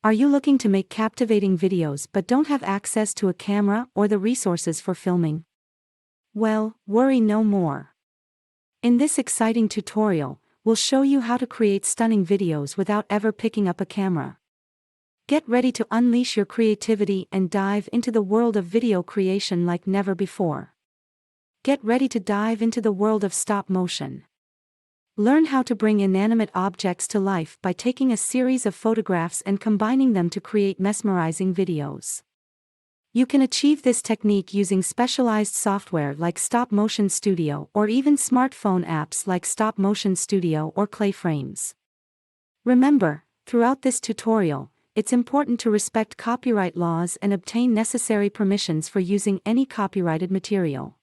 Are you looking to make captivating videos but don't have access to a camera or the resources for filming? Well, worry no more. In this exciting tutorial, we'll show you how to create stunning videos without ever picking up a camera. Get ready to unleash your creativity and dive into the world of video creation like never before. Get ready to dive into the world of stop motion. Learn how to bring inanimate objects to life by taking a series of photographs and combining them to create mesmerizing videos. You can achieve this technique using specialized software like Stop Motion Studio or even smartphone apps like Stop Motion Studio or Clayframes. Remember, throughout this tutorial, it's important to respect copyright laws and obtain necessary permissions for using any copyrighted material.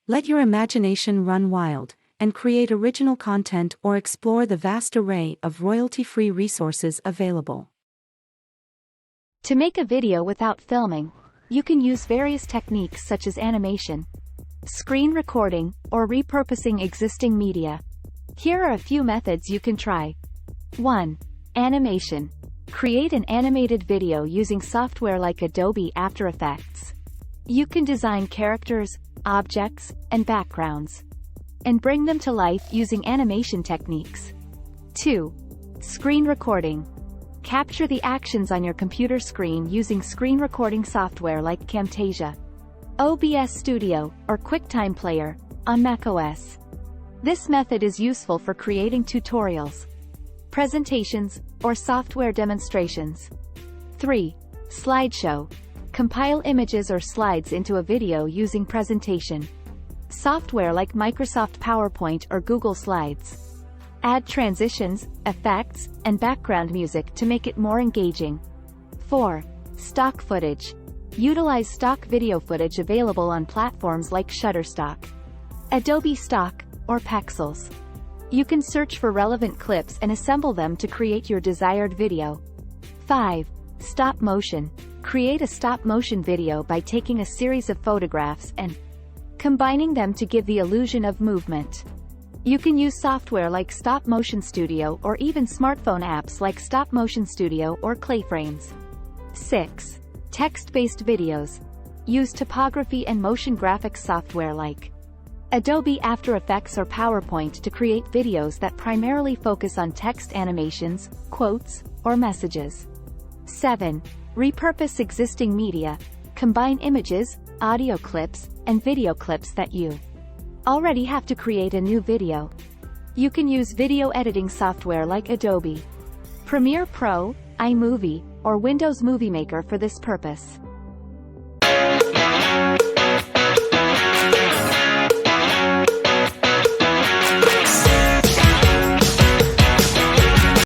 Let your imagination run wild, and create original content or explore the vast array of royalty-free resources available. To make a video without filming, you can use various techniques such as animation, screen recording, or repurposing existing media. Here are a few methods you can try. 1. Animation. Create an animated video using software like Adobe After Effects. You can design characters, objects, and backgrounds, and bring them to life using animation techniques. 2. Screen recording. Capture the actions on your computer screen using screen recording software like Camtasia, OBS Studio, or QuickTime Player on macOS. This method is useful for creating tutorials, presentations, or software demonstrations. 3. Slideshow. Compile images or slides into a video using presentation software like Microsoft PowerPoint or Google Slides. Add transitions, effects, and background music to make it more engaging. 4. Stock footage. Utilize stock video footage available on platforms like Shutterstock, Adobe Stock, or Pexels. You can search for relevant clips and assemble them to create your desired video. 5. Stop motion. Create a stop-motion video by taking a series of photographs and combining them to give the illusion of movement. You can use software like Stop Motion Studio or even smartphone apps like Stop Motion Studio or Clayframes. 6. Text-based videos. Use typography and motion graphics software like Adobe After Effects or PowerPoint to create videos that primarily focus on text animations, quotes, or messages. 7. Repurpose existing media. Combine images, audio clips, and video clips that you already have to create a new video. You can use video editing software like Adobe Premiere Pro, iMovie, or Windows Movie Maker for this purpose.